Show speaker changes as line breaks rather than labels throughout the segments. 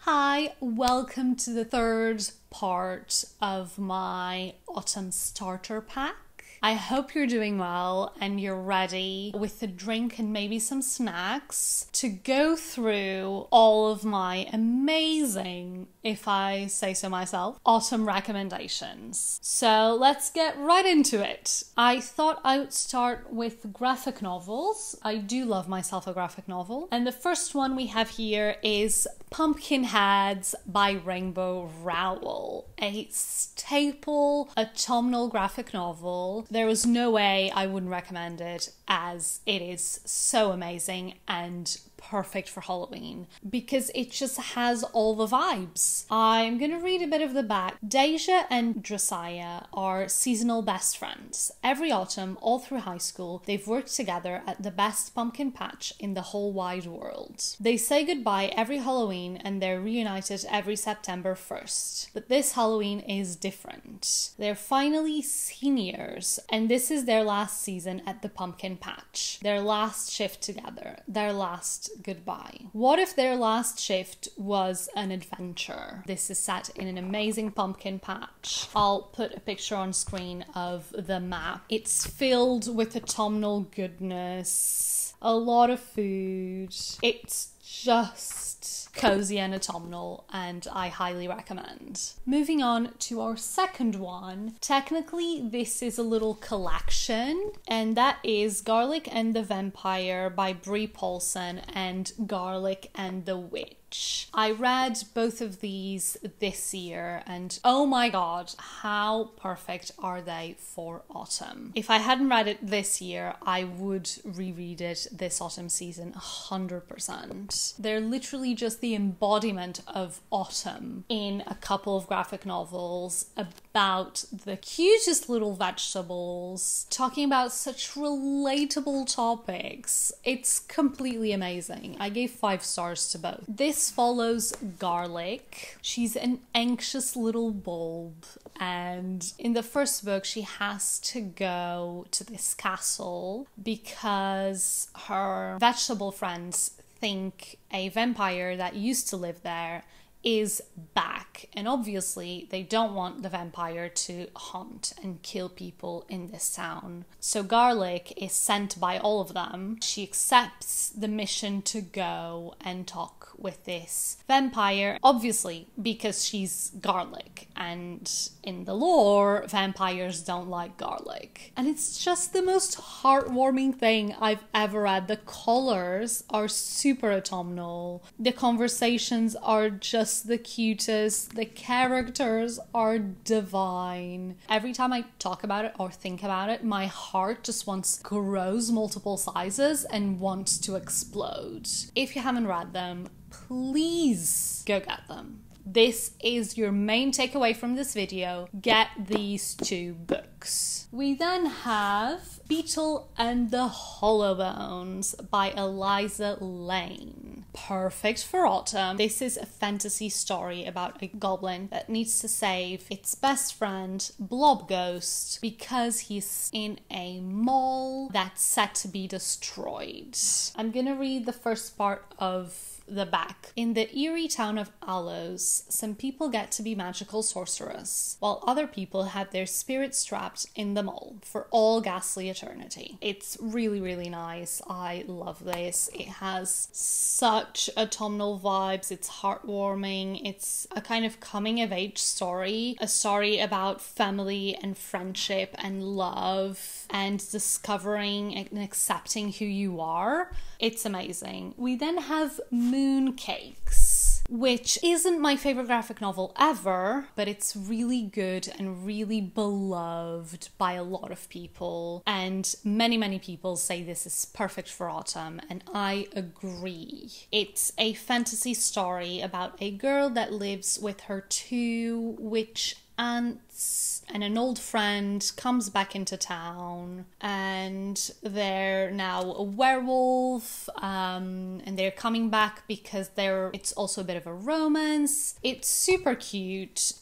Hi, welcome to the third part of my autumn starter pack. I hope you're doing well and you're ready with a drink and maybe some snacks to go through all of my amazing, if I say so myself, autumn recommendations. So let's get right into it. I thought I would start with graphic novels. I do love myself a graphic novel. And the first one we have here is Pumpkinheads by Rainbow Rowell, a staple autumnal graphic novel. There was no way I wouldn't recommend it, as it is so amazing and perfect for Halloween because it just has all the vibes. I'm gonna read a bit of the back. Deja and Josiah are seasonal best friends. Every autumn, all through high school, they've worked together at the best pumpkin patch in the whole wide world. They say goodbye every Halloween and they're reunited every September 1st. But this Halloween is different. They're finally seniors and this is their last season at the pumpkin patch. Their last shift together. Their last goodbye. What if their last shift was an adventure? This is set in an amazing pumpkin patch. I'll put a picture on screen of the map. It's filled with autumnal goodness, a lot of food. It's just cozy and autumnal, and I highly recommend. Moving on to our second one. Technically, this is a little collection, and that is Garlic and the Vampire by Brie Paulson and Garlic and the Witch. I read both of these this year and oh my god, how perfect are they for autumn. If I hadn't read it this year, I would reread it this autumn season 100%. They're literally just the embodiment of autumn in a couple of graphic novels about the cutest little vegetables, talking about such relatable topics. It's completely amazing. I gave 5 stars to both. This follows Garlic. She's an anxious little bulb, and in the first book she has to go to this castle because her vegetable friends think a vampire that used to live there is back, and obviously they don't want the vampire to hunt and kill people in this town. So Garlic is sent by all of them. She accepts the mission to go and talk with this vampire, obviously because she's Garlic, and in the lore vampires don't like garlic. And it's just the most heartwarming thing I've ever read. The colors are super autumnal, the conversations are just the cutest, the characters are divine. Every time I talk about it or think about it, my heart just grows multiple sizes and wants to explode. If you haven't read them, please go get them. This is your main takeaway from this video. Get these 2 books. We then have Beetle and the Hollow Bones by Eliza Lane. Perfect for autumn. This is a fantasy story about a goblin that needs to save its best friend, Blob Ghost, because he's in a mall that's set to be destroyed. I'm gonna read the first part of the back. In the eerie town of Alos, some people get to be magical sorcerers, while other people have their spirits trapped in the mole for all ghastly eternity. It's really, really nice. I love this. It has such autumnal vibes. It's heartwarming. It's a kind of coming of age story, a story about family and friendship and love and discovering and accepting who you are. It's amazing. We then have Mooncakes, which isn't my favorite graphic novel ever, but it's really good and really beloved by a lot of people, and many people say this is perfect for autumn, and I agree. It's a fantasy story about a girl that lives with her 2 witch aunts, and an old friend comes back into town, and they're now a werewolf, and they're coming back because it's also a bit of a romance. It's super cute.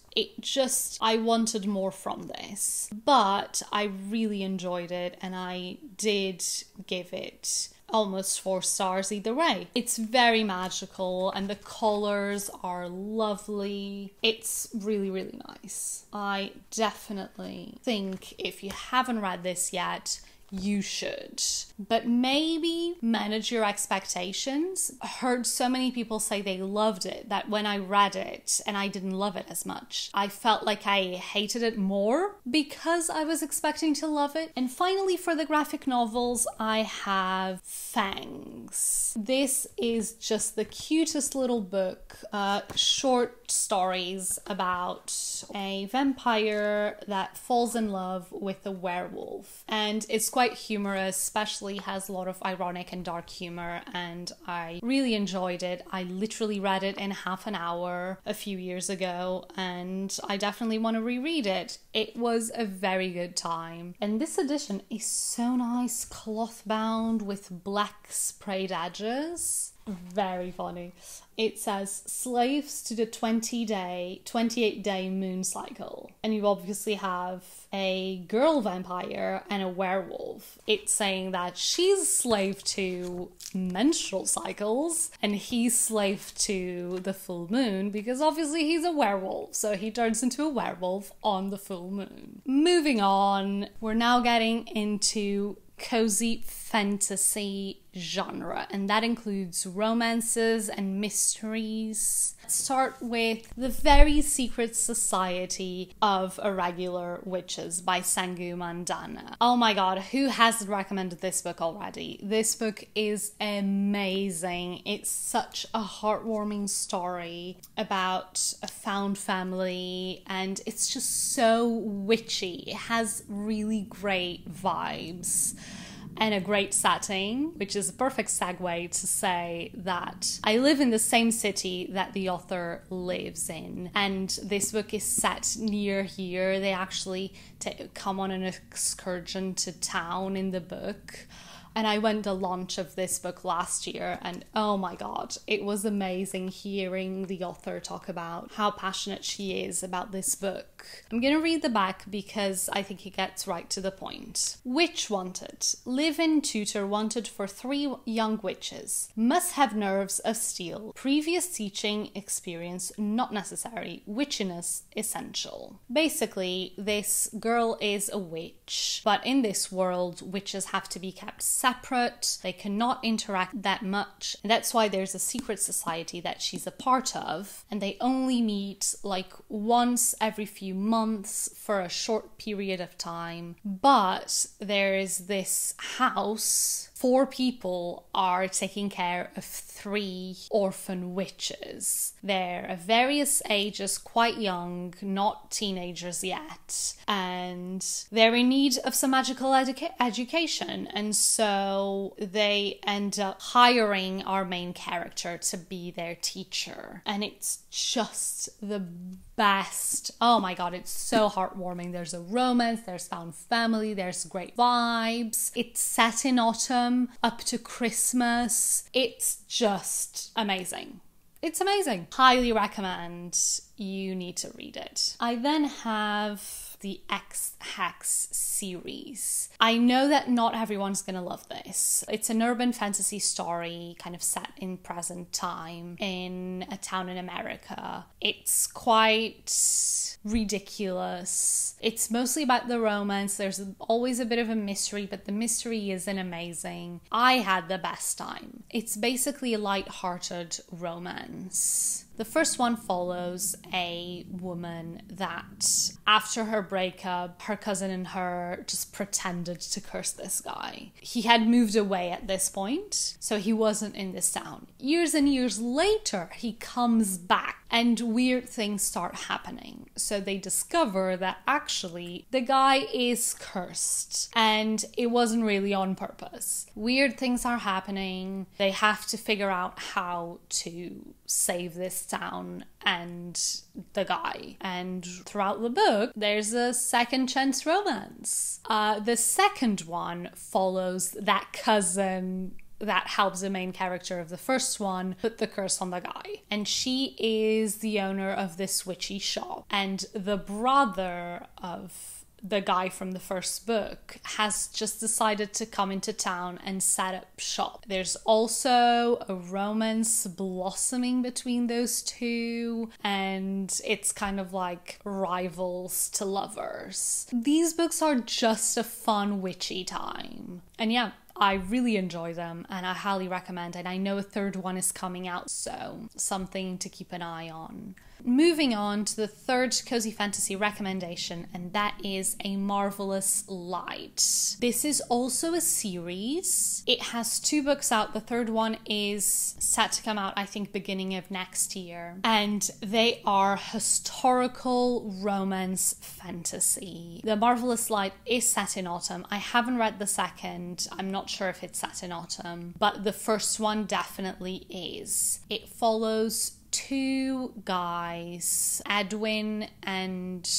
I wanted more from this, but I really enjoyed it and I did give it almost 4 stars either way. It's very magical and the colors are lovely. It's really, really nice. I definitely think if you haven't read this yet, you should. But maybe manage your expectations. I heard so many people say they loved it that when I read it and I didn't love it as much, I felt like I hated it more because I was expecting to love it. And finally, for the graphic novels, I have Fangs. This is just the cutest little book, short stories about a vampire that falls in love with a werewolf. And it's quite humorous, especially has a lot of ironic and dark humor, and I really enjoyed it. I literally read it in half an hour a few years ago, and I definitely want to reread it. It was a very good time. And this edition is so nice, cloth bound with black sprayed edges. Very funny. It says slaves to the 28-day moon cycle. And you obviously have a girl vampire and a werewolf. It's saying that she's slave to menstrual cycles and he's slave to the full moon because obviously he's a werewolf. So he turns into a werewolf on the full moon. Moving on, we're now getting into cozy fantasy genre, and that includes romances and mysteries. Let's start with The Very Secret Society of Irregular Witches by Sangu Mandana. Oh my god, who hasn't recommended this book already? This book is amazing. It's such a heartwarming story about a found family, and it's just so witchy. It has really great vibes and a great setting, which is a perfect segue to say that I live in the same city that the author lives in, and this book is set near here. They actually come on an excursion to town in the book. And I went to the launch of this book last year, and oh my god, it was amazing hearing the author talk about how passionate she is about this book. I'm gonna read the back because I think it gets right to the point. Witch wanted. Live-in tutor wanted for 3 young witches. Must have nerves of steel. Previous teaching experience not necessary. Witchiness essential. Basically, this girl is a witch, but in this world, witches have to be kept separate. They cannot interact that much. And that's why there's a secret society that she's a part of, and they only meet like once every few months for a short period of time. But there is this house. 4 people are taking care of 3 orphan witches. They're of various ages, quite young, not teenagers yet, and they're in need of some magical education, and so they end up hiring our main character to be their teacher, and it's just the best. Oh my god, it's so heartwarming. There's a romance, there's found family, there's great vibes. It's set in autumn up to Christmas. It's just amazing. It's amazing. Highly recommend. You need to read it. I then have the Ex-Hex series. I know that not everyone's gonna love this. It's an urban fantasy story kind of set in present time in a town in America. It's quite ridiculous. It's mostly about the romance. There's always a bit of a mystery, but the mystery isn't amazing. I had the best time. It's basically a light-hearted romance. The first one follows a woman that, after her breakup, her cousin and her just pretended to curse this guy. He had moved away at this point, so he wasn't in this town. Years and years later, he comes back and weird things start happening. So they discover that actually the guy is cursed and it wasn't really on purpose. Weird things are happening. They have to figure out how to save this town and the guy. And throughout the book, there's a second chance romance. The second one follows that cousin that helps the main character of the first one put the curse on the guy. And she is the owner of this witchy shop. And the brother of the guy from the first book, has just decided to come into town and set up shop. There's also a romance blossoming between those two, and it's kind of like rivals to lovers. These books are just a fun, witchy time. And yeah, I really enjoy them and I highly recommend it. I know a third one is coming out, so something to keep an eye on. Moving on to the third cozy fantasy recommendation, and that is A Marvelous Light. This is also a series. It has 2 books out. The third one is set to come out, I think, beginning of next year. And they are historical romance fantasy. The Marvelous Light is set in autumn. I haven't read the second. I'm not sure if it's set in autumn, but the first one definitely is. It follows 2 guys, Edwin and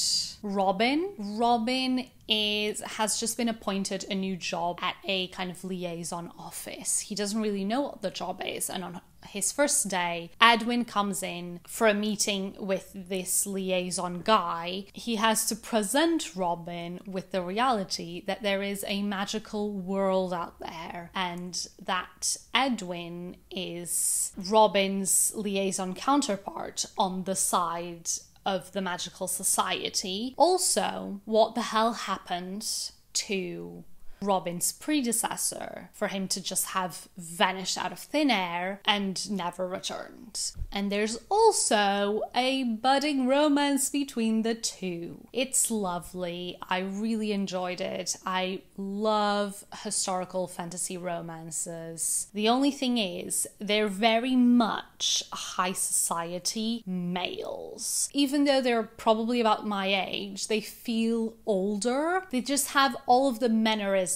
Robin. Robin has just been appointed a new job at a kind of liaison office. He doesn't really know what the job is, and on his first day, Edwin comes in for a meeting with this liaison guy. He has to present Robin with the reality that there is a magical world out there, and that Edwin is Robin's liaison counterpart on the side of the magical society. Also, what the hell happened to Robin's predecessor for him to just have vanished out of thin air and never returned? And there's also a budding romance between the two. It's lovely. I really enjoyed it. I love historical fantasy romances. The only thing is, they're very much high society males. Even though they're probably about my age, they feel older. They just have all of the mannerisms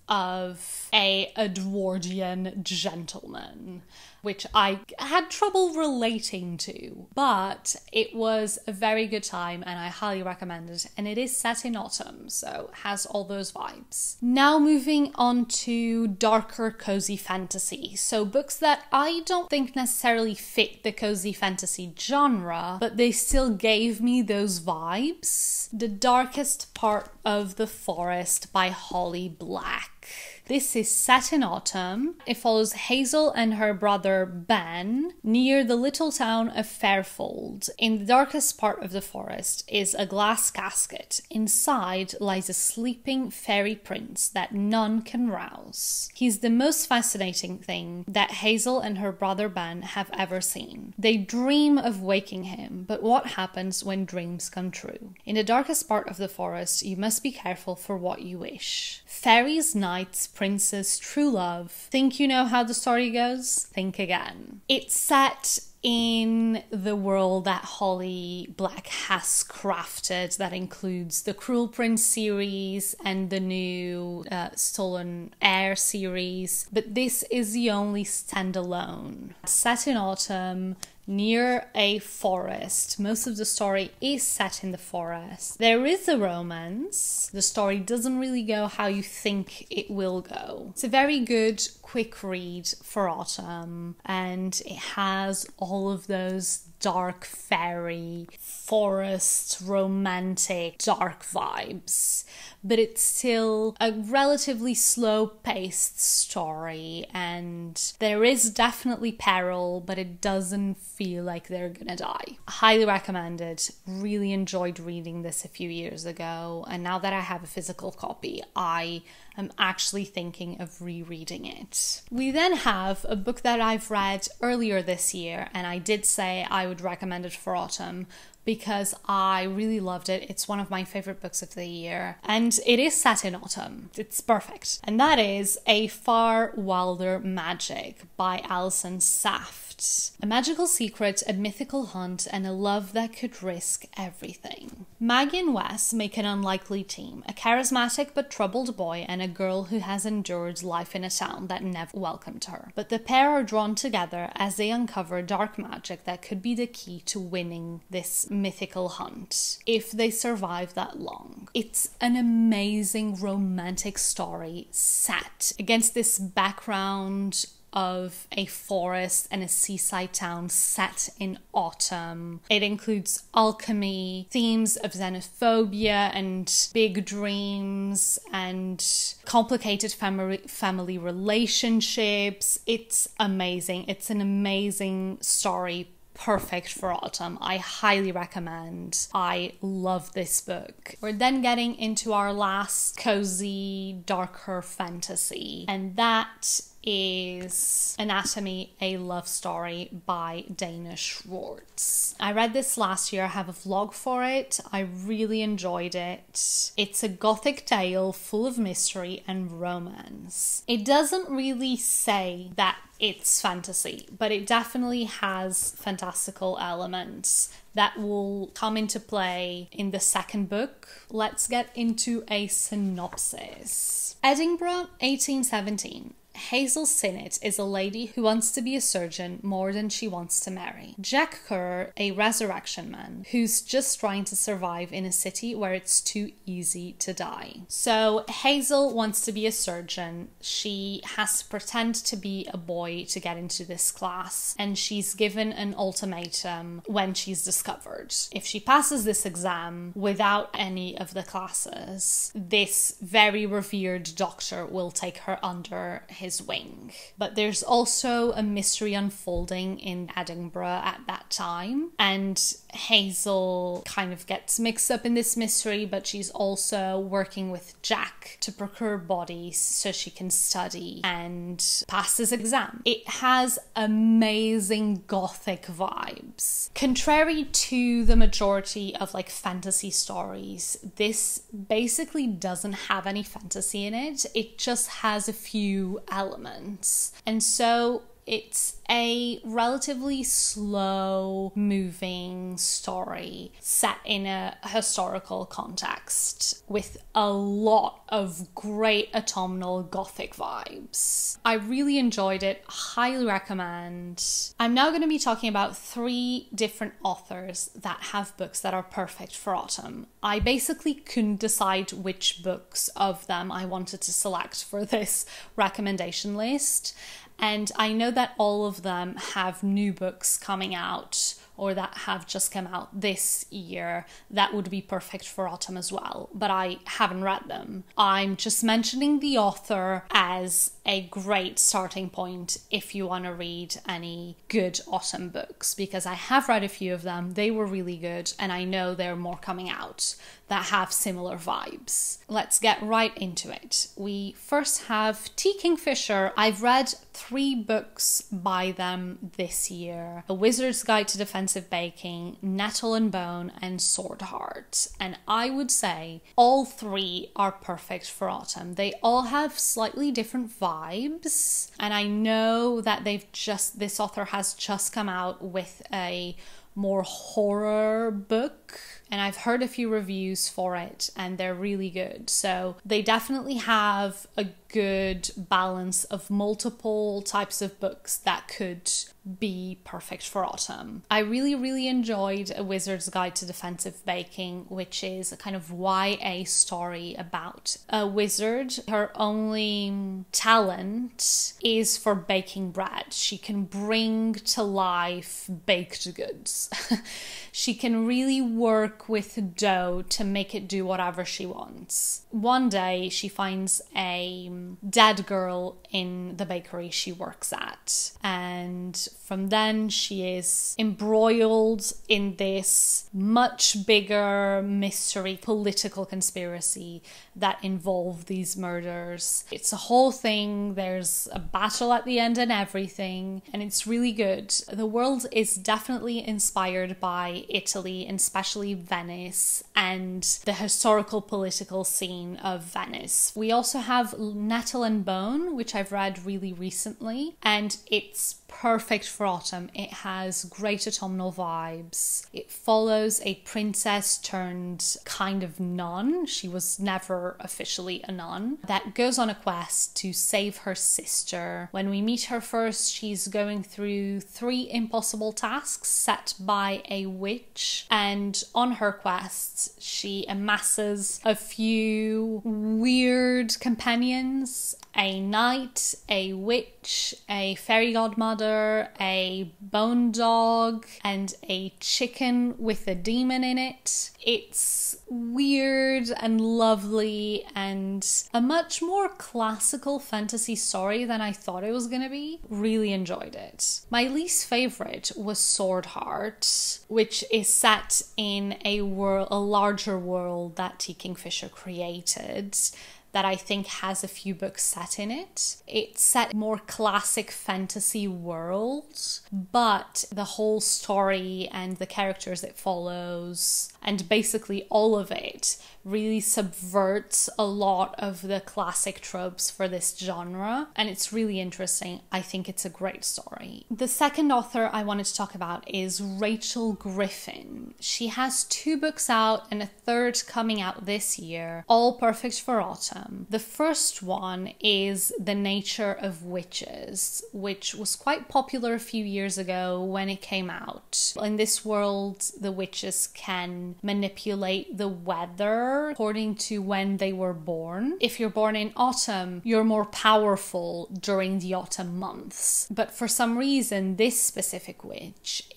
of a Edwardian gentleman, which I had trouble relating to, but it was a very good time and I highly recommend it. And it is set in autumn, so has all those vibes. Now moving on to darker cozy fantasy. So books that I don't think necessarily fit the cozy fantasy genre, but they still gave me those vibes. The Darkest Part of the Forest by Holly Black. This is set in autumn. It follows Hazel and her brother Ben near the little town of Fairfold. In the darkest part of the forest is a glass casket. Inside lies a sleeping fairy prince that none can rouse. He's the most fascinating thing that Hazel and her brother Ben have ever seen. They dream of waking him, but what happens when dreams come true? In the darkest part of the forest, you must be careful for what you wish. Fairies, knights, princes, true love. Think you know how the story goes? Think again. It's set in the world that Holly Black has crafted, that includes the Cruel Prince series and the new Stolen Heir series, but this is the only standalone. Set in autumn, near a forest. Most of the story is set in the forest. There is a romance. The story doesn't really go how you think it will go. It's a very good, quick read for autumn, and it has all of those dark fairy, forest, romantic, dark vibes. But it's still a relatively slow-paced story, and there is definitely peril, but it doesn't feel like they're gonna die. Highly recommend it. Really enjoyed reading this a few years ago, and now that I have a physical copy, I am actually thinking of rereading it. We then have a book that I've read earlier this year, and I did say I would recommend it for autumn because I really loved it. It's one of my favorite books of the year, and it is set in autumn. It's perfect. And that is A Far Wilder Magic by Alison Saft. A magical secret, a mythical hunt, and a love that could risk everything. Maggie and Wes make an unlikely team, a charismatic but troubled boy and a girl who has endured life in a town that never welcomed her. But the pair are drawn together as they uncover dark magic that could be the key to winning this mythical hunt, if they survive that long. It's an amazing romantic story set against this background of a forest and a seaside town set in autumn. It includes alchemy, themes of xenophobia and big dreams and complicated family relationships. It's amazing. It's an amazing story. Perfect for autumn. I highly recommend. I love this book. We're then getting into our last cozy, darker fantasy, and that is Anatomy, a Love Story by Dana Schwartz. I read this last year. I have a vlog for it. I really enjoyed it. It's a gothic tale full of mystery and romance. It doesn't really say that it's fantasy, but it definitely has fantastical elements that will come into play in the second book. Let's get into a synopsis. Edinburgh, 1817. Hazel Sinnott is a lady who wants to be a surgeon more than she wants to marry. Jack Kerr, a resurrection man who's just trying to survive in a city where it's too easy to die. So Hazel wants to be a surgeon. She has to pretend to be a boy to get into this class, and she's given an ultimatum when she's discovered. If she passes this exam without any of the classes, this very revered doctor will take her under his wing. But there's also a mystery unfolding in Edinburgh at that time, and Hazel kind of gets mixed up in this mystery, but she's also working with Jack to procure bodies so she can study and pass this exam. It has amazing gothic vibes. Contrary to the majority of like fantasy stories, this basically doesn't have any fantasy in it. It just has a few elements. And so it's a relatively slow moving story set in a historical context with a lot of great autumnal gothic vibes. I really enjoyed it, highly recommend. I'm now going to be talking about 3 different authors that have books that are perfect for autumn. I basically couldn't decide which books of them I wanted to select for this recommendation list. And I know that all of them have new books coming out or that have just come out this year that would be perfect for autumn as well, but I haven't read them. I'm just mentioning the author as a great starting point if you want to read any good autumn books, because I have read a few of them. They were really good, and I know there are more coming out that have similar vibes. Let's get right into it. We first have T. Kingfisher. I've read 3 books by them this year: A Wizard's Guide to Defensive Baking, Nettle and Bone, and Sword Heart. And I would say all 3 are perfect for autumn. They all have slightly different vibes, and I know that this author has just come out with a more horror book, and I've heard a few reviews for it and they're really good. So they definitely have a good balance of multiple types of books that could be perfect for autumn. I really enjoyed A Wizard's Guide to Defensive Baking, which is a kind of YA story about a wizard. Her only talent is for baking bread. She can bring to life baked goods. She can really work with dough to make it do whatever she wants. One day she finds a dead girl in the bakery she works at, and from then she is embroiled in this much bigger mystery political conspiracy that involve these murders. It's a whole thing. There's a battle at the end and everything, and it's really good. The world is definitely inspired by Italy, and especially Venice and the historical political scene of Venice. We also have Nettle and Bone, which I've read really recently, and it's perfect for autumn. It has great autumnal vibes. It follows a princess turned kind of nun. She was never officially a nun, that goes on a quest to save her sister. When we meet her first, she's going through 3 impossible tasks set by a witch, and on her quest she amasses a few weird companions friends, a knight, a witch, a fairy godmother, a bone dog, and a chicken with a demon in it. It's weird and lovely and a much more classical fantasy story than I thought it was gonna be. Really enjoyed it. My least favorite was Sword Heart, which is set in a larger world that T. Kingfisher created, that I think has a few books set in it. It's set more classic fantasy world, but the whole story and the characters it follows and basically all of it really subverts a lot of the classic tropes for this genre, and it's really interesting. I think it's a great story. The second author I wanted to talk about is Rachel Griffin. She has 2 books out and a third coming out this year, all perfect for autumn. The first one is The Nature of Witches, which was quite popular a few years ago when it came out. In this world, the witches can manipulate the weather according to when they were born. If you're born in autumn, you're more powerful during the autumn months. But for some reason, this specific witch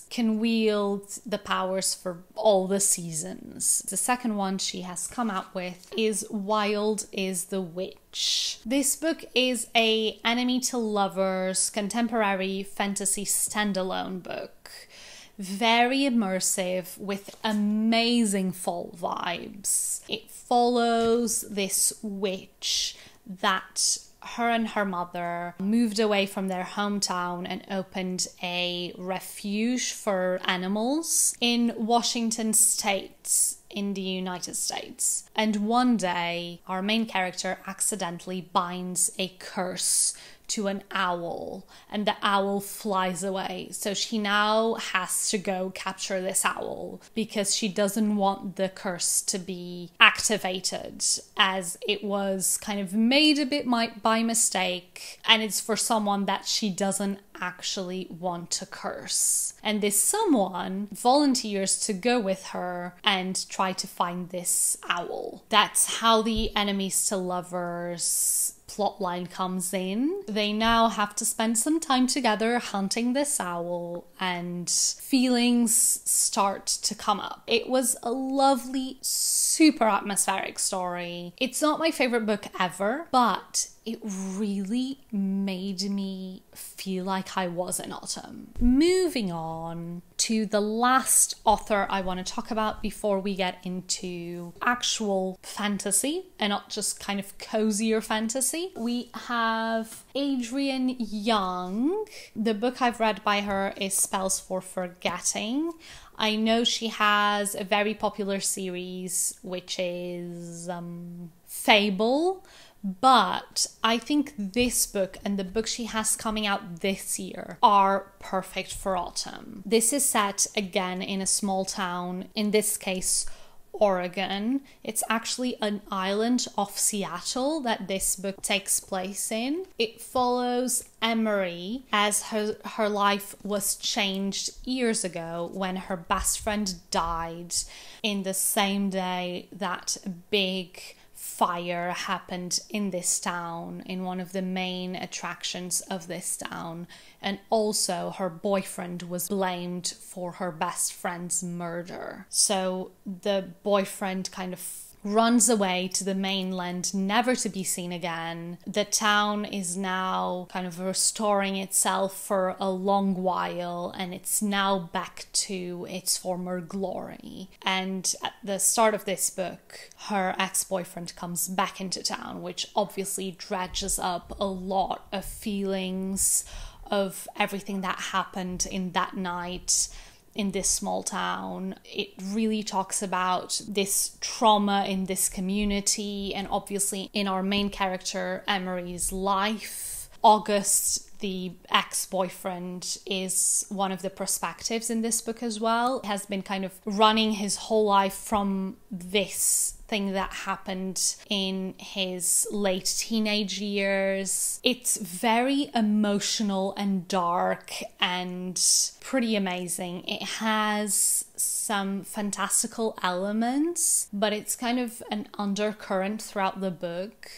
can wield the powers for all the seasons. The second one she has come out with is Wild is the Witch. This book is a enemy to lovers contemporary fantasy standalone book. Very immersive with amazing fall vibes. It follows this witch that her and her mother moved away from their hometown and opened a refuge for animals in Washington State in the United States. And one day, our main character accidentally binds a curse to an owl, and the owl flies away. So she now has to go capture this owl because she doesn't want the curse to be activated, as it was kind of made a bit by mistake, and it's for someone that she doesn't actually want to curse. And this someone volunteers to go with her and try to find this owl. That's how the enemies to lovers plotline comes in. They now have to spend some time together hunting this owl, and feelings start to come up. It was a lovely, super atmospheric story. It's not my favorite book ever, but it really made me feel like I was in autumn. Moving on to the last author I want to talk about before we get into actual fantasy and not just kind of cozier fantasy. We have Adrienne Young. The book I've read by her is Spells for Forgetting. I know she has a very popular series, which is Fable. But I think this book and the book she has coming out this year are perfect for autumn. This is set again in a small town, in this case, Oregon. It's actually an island off Seattle that this book takes place in. It follows Emery as her life was changed years ago when her best friend died in the same day that a big fire happened in this town, in one of the main attractions of this town, and also her boyfriend was blamed for her best friend's murder. So the boyfriend kind of runs away to the mainland, never to be seen again. The town is now kind of restoring itself for a long while, and it's now back to its former glory. And at the start of this book, her ex-boyfriend comes back into town, which obviously dredges up a lot of feelings of everything that happened in that night in this small town. It really talks about this trauma in this community, and obviously in our main character Emery's life. August, the ex-boyfriend, is one of the perspectives in this book as well. He has been kind of running his whole life from this thing that happened in his late teenage years. It's very emotional and dark and pretty amazing. It has some fantastical elements, but it's kind of an undercurrent throughout the book.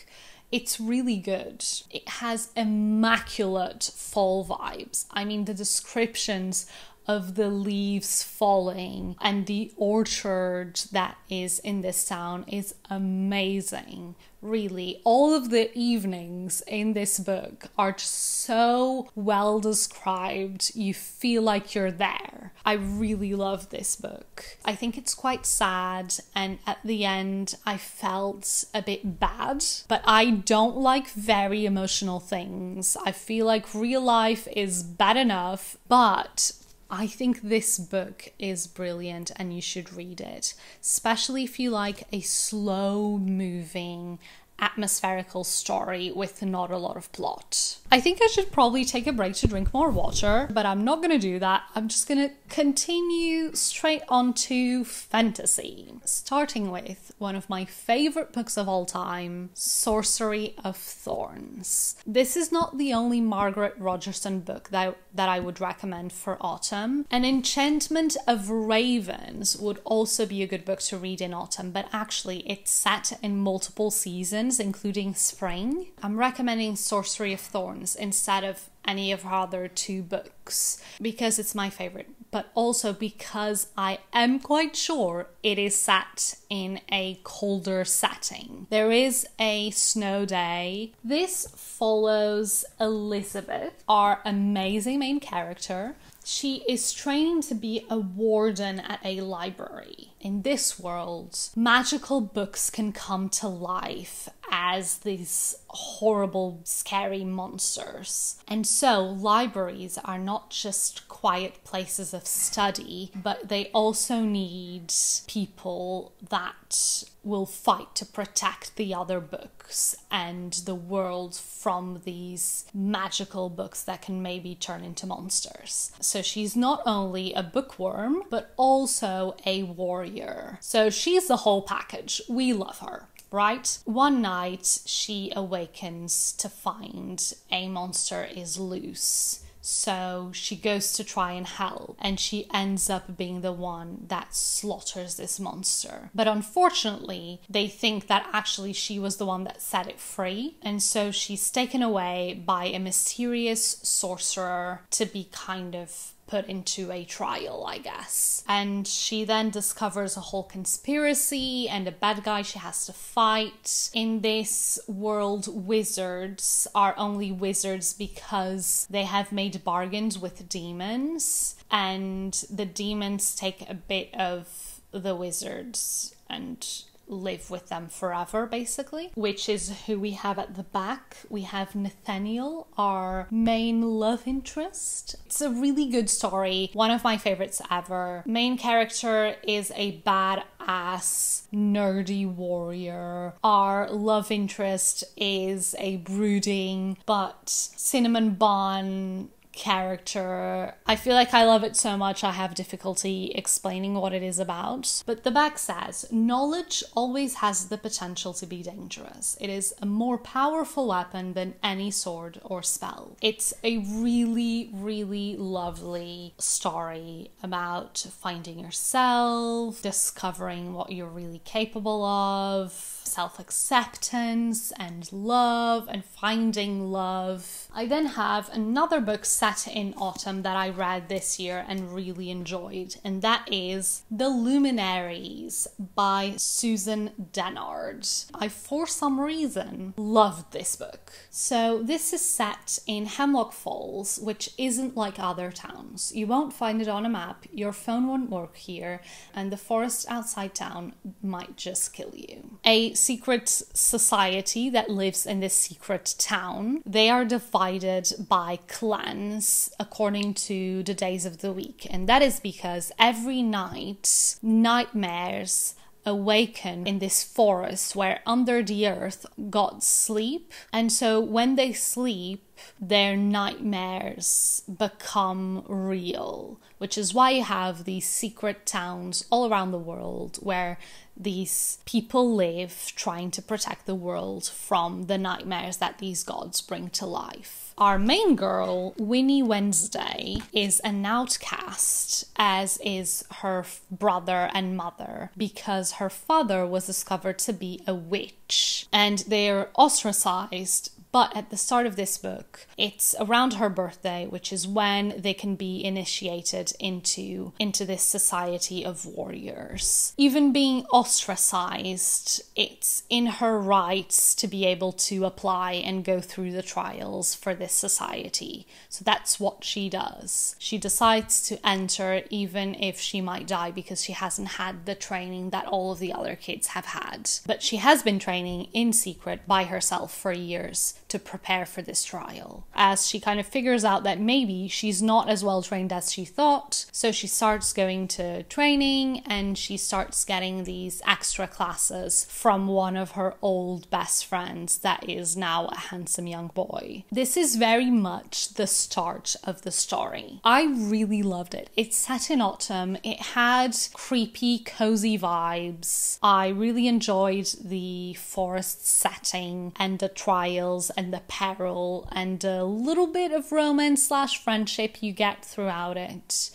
It's really good. It has immaculate fall vibes. I mean, the descriptions of the leaves falling and the orchard that is in this town is amazing. Really, all of the evenings in this book are just so well described. You feel like you're there. I really love this book. I think it's quite sad, and at the end I felt a bit bad, but I don't like very emotional things. I feel like real life is bad enough, but I think this book is brilliant and you should read it, especially if you like a slow-moving, atmospherical story with not a lot of plot. I think I should probably take a break to drink more water, but I'm not going to do that. I'm just going to continue straight on to fantasy, starting with one of my favorite books of all time, Sorcery of Thorns. This is not the only Margaret Rogerson book that I would recommend for autumn. An Enchantment of Ravens would also be a good book to read in autumn, but actually it's set in multiple seasons, including spring. I'm recommending Sorcery of Thorns instead of any of her other two books because it's my favorite, but also because I am quite sure it is set in a colder setting. There is a snow day. This follows Elizabeth, our amazing main character. She is trained to be a warden at a library. In this world, magical books can come to life as these horrible, scary monsters. And so libraries are not just quiet places of study, but they also need people that will fight to protect the other books and the world from these magical books that can maybe turn into monsters. So she's not only a bookworm, but also a warrior. So she's the whole package. We love her. Right? One night she awakens to find a monster is loose. So she goes to try and help, and she ends up being the one that slaughters this monster. But unfortunately, they think that actually she was the one that set it free, and so she's taken away by a mysterious sorcerer to be kind of put into a trial, I guess. And she then discovers a whole conspiracy and a bad guy she has to fight. In this world, wizards are only wizards because they have made bargains with demons, and the demons take a bit of the wizards and live with them forever, basically, which is who we have at the back. We have Nathaniel, our main love interest. It's a really good story, one of my favorites ever. Main character is a badass, nerdy warrior. Our love interest is a brooding but cinnamon bun character. I feel like I love it so much I have difficulty explaining what it is about. But the back says, knowledge always has the potential to be dangerous. It is a more powerful weapon than any sword or spell. It's a really, really lovely story about finding yourself, discovering what you're really capable of, self-acceptance and love and finding love. I then have another book set in autumn that I read this year and really enjoyed, and that is The Luminaries by Susan Dennard. I, for some reason, loved this book. So this is set in Hemlock Falls, which isn't like other towns. You won't find it on a map, your phone won't work here, and the forest outside town might just kill you. A secret society that lives in this secret town. They are divided by clans according to the days of the week, and that is because every night nightmares awaken in this forest where under the earth gods sleep, and so when they sleep their nightmares become real, which is why you have these secret towns all around the world where these people live trying to protect the world from the nightmares that these gods bring to life. Our main girl, Winnie Wednesday, is an outcast, as is her brother and mother, because her father was discovered to be a witch, and they're ostracized. But at the start of this book, it's around her birthday, which is when they can be initiated into this society of warriors. Even being ostracized, it's in her rights to be able to apply and go through the trials for this society. So that's what she does. She decides to enter even if she might die because she hasn't had the training that all of the other kids have had. But she has been training in secret by herself for years to prepare for this trial. As she kind of figures out that maybe she's not as well trained as she thought, so she starts going to training and she starts getting these extra classes from one of her old best friends that is now a handsome young boy. This is very much the start of the story. I really loved it. It's set in autumn. It had creepy, cozy vibes. I really enjoyed the forest setting and the trials and the peril and a little bit of romance / friendship you get throughout it.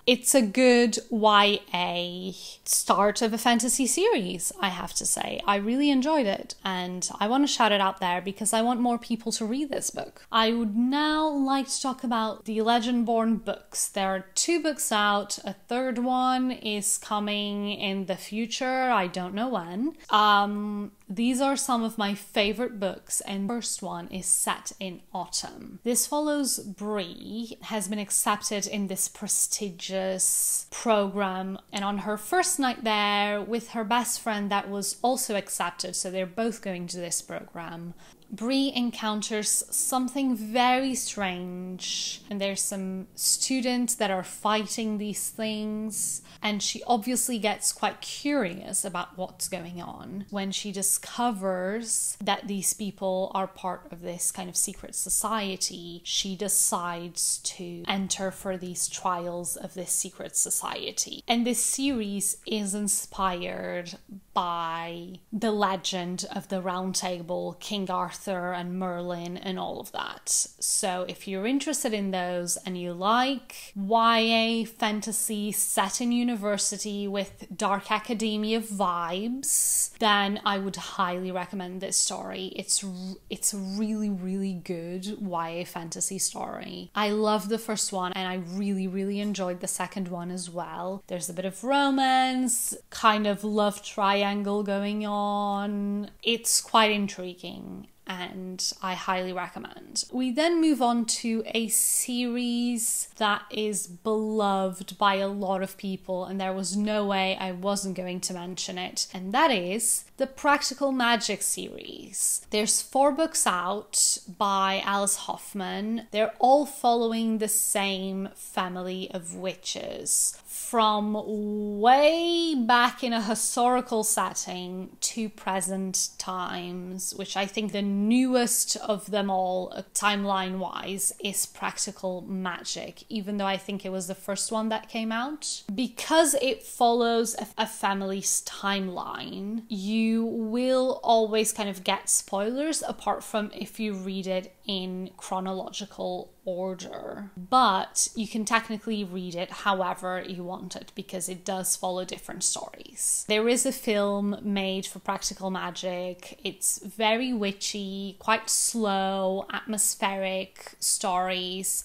It's a good YA start of a fantasy series, I have to say. I really enjoyed it, and I want to shout it out there because I want more people to read this book. I would now like to talk about the Legendborn books. There are 2 books out. A third one is coming in the future. I don't know when. These are some of my favorite books, and the first one is set in autumn. This follows Bree, has been accepted in this prestigious program, and on her first night there with her best friend that was also accepted, so they're both going to this program, Bree encounters something very strange, and there's some students that are fighting these things, and she obviously gets quite curious about what's going on. When she discovers that these people are part of this kind of secret society, she decides to enter for these trials of this secret society. And this series is inspired by the legend of the Round Table, King Arthur and Merlin and all of that. So if you're interested in those and you like YA fantasy set in university with dark academia vibes, then I would highly recommend this story. It's a really, really good YA fantasy story. I loved the first one and I really, really enjoyed the second one as well. There's a bit of romance, kind of love triangle going on. It's quite intriguing, and I highly recommend. We then move on to a series that is beloved by a lot of people, and there was no way I wasn't going to mention it, and that is the Practical Magic series. There's 4 books out by Alice Hoffman. They're all following the same family of witches, from way back in a historical setting to present times, which I think the newest of them all, timeline-wise, is Practical Magic, even though I think it was the first one that came out. Because it follows a family's timeline, you will always kind of get spoilers, apart from if you read it in chronological order. But you can technically read it however you want it, because it does follow different stories. There is a film made for Practical Magic. It's very witchy, quite slow, atmospheric stories.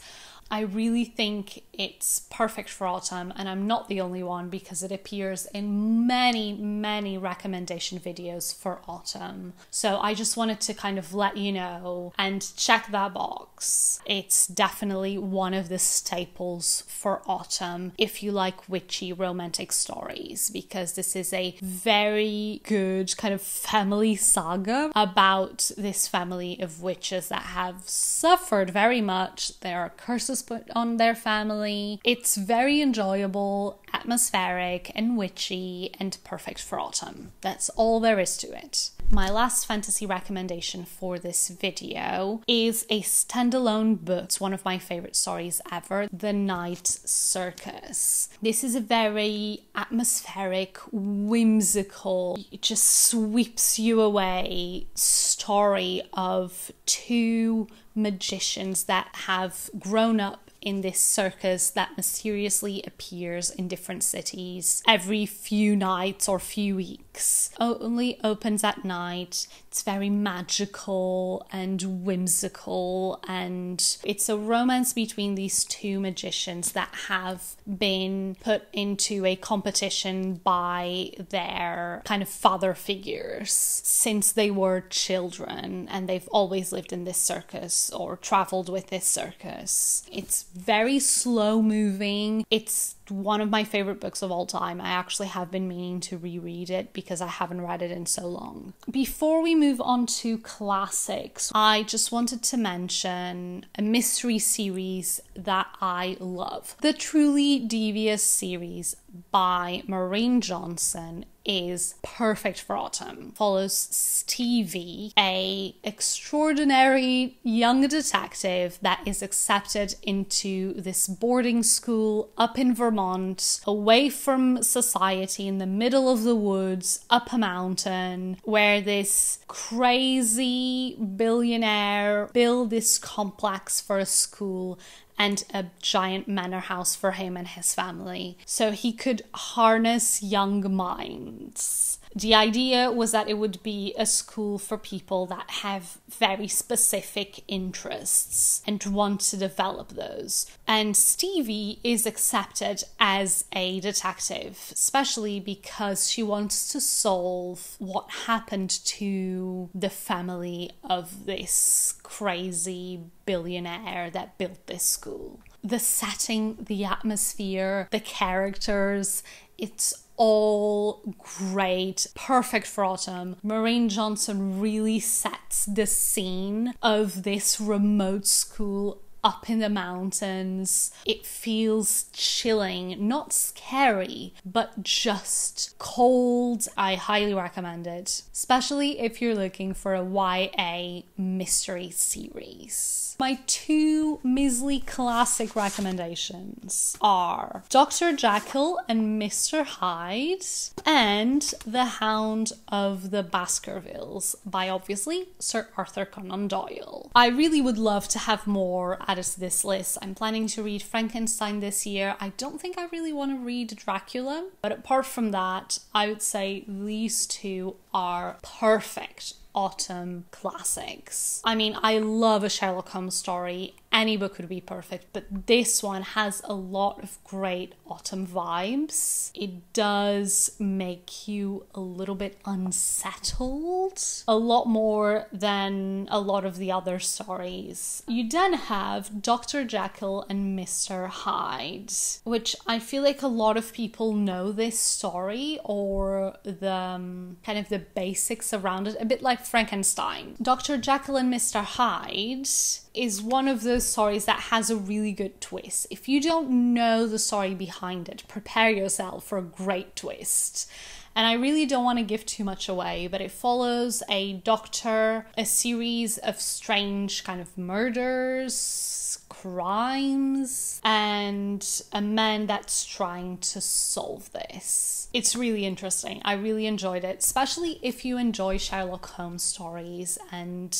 I really think it's perfect for autumn, and I'm not the only one because it appears in many, many recommendation videos for autumn. So I just wanted to kind of let you know and check that box. It's definitely one of the staples for autumn if you like witchy romantic stories, because this is a very good kind of family saga about this family of witches that have suffered very much. There are curses put on their family. It's very enjoyable, atmospheric and witchy, and perfect for autumn. That's all there is to it. My last fantasy recommendation for this video is a standalone book. It's one of my favorite stories ever, The Night Circus. This is a very atmospheric, whimsical, it just sweeps you away story of two magicians that have grown up in this circus that mysteriously appears in different cities every few nights or few weeks. Only opens at night. It's very magical and whimsical, and it's a romance between these two magicians that have been put into a competition by their kind of father figures since they were children, and they've always lived in this circus or traveled with this circus. It's very slow moving. It's one of my favorite books of all time. I actually have been meaning to reread it because I haven't read it in so long. Before we move on to classics, I just wanted to mention a mystery series that I love. The Truly Devious series by Maureen Johnson is perfect for autumn. Follows Stevie, a extraordinary young detective that is accepted into this boarding school up in Vermont, away from society, in the middle of the woods, up a mountain, where this crazy billionaire built this complex for a school and a giant manor house for him and his family, so he could harness young minds. The idea was that it would be a school for people that have very specific interests and want to develop those. And Stevie is accepted as a detective, especially because she wants to solve what happened to the family of this crazy billionaire that built this school. The setting, the atmosphere, the characters, it's all great, perfect for autumn. Maureen Johnson really sets the scene of this remote school up in the mountains. It feels chilling, not scary, but just cold. I highly recommend it, especially if you're looking for a YA mystery series. My two measly classic recommendations are Dr. Jekyll and Mr. Hyde and The Hound of the Baskervilles by, obviously, Sir Arthur Conan Doyle. I really would love to have more added to this list. I'm planning to read Frankenstein this year. I don't think I really want to read Dracula, but apart from that, I would say these two are perfect autumn classics. I mean, I love a Sherlock Holmes story. Any book would be perfect, but this one has a lot of great autumn vibes. It does make you a little bit unsettled, a lot more than a lot of the other stories. You then have Dr. Jekyll and Mr. Hyde, which I feel like a lot of people know this story or the kind of the basics around it, a bit like Frankenstein. Dr. Jekyll and Mr. Hyde is one of those stories that has a really good twist. If you don't know the story behind it, prepare yourself for a great twist. And I really don't want to give too much away, but it follows a doctor, a series of strange kind of murders, crimes, and a man that's trying to solve this. It's really interesting. I really enjoyed it, especially if you enjoy Sherlock Holmes stories and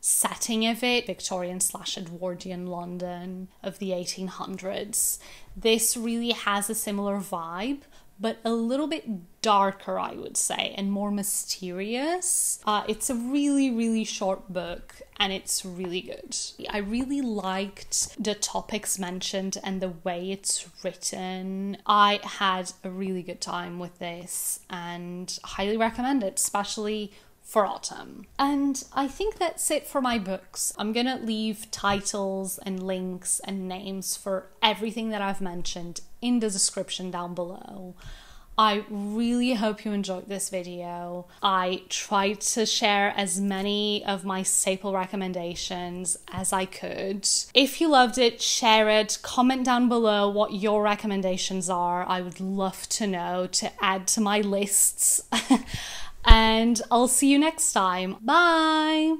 setting of it, Victorian/Edwardian London of the 1800s. This really has a similar vibe, but a little bit darker, I would say, and more mysterious. It's a really, really short book, and it's really good. I really liked the topics mentioned and the way it's written. I had a really good time with this and highly recommend it, especially for autumn. And I think that's it for my books. I'm gonna leave titles and links and names for everything that I've mentioned in the description down below. I really hope you enjoyed this video. I tried to share as many of my staple recommendations as I could. If you loved it, share it, comment down below what your recommendations are. I would love to know, to add to my lists. And and I'll see you next time. Bye!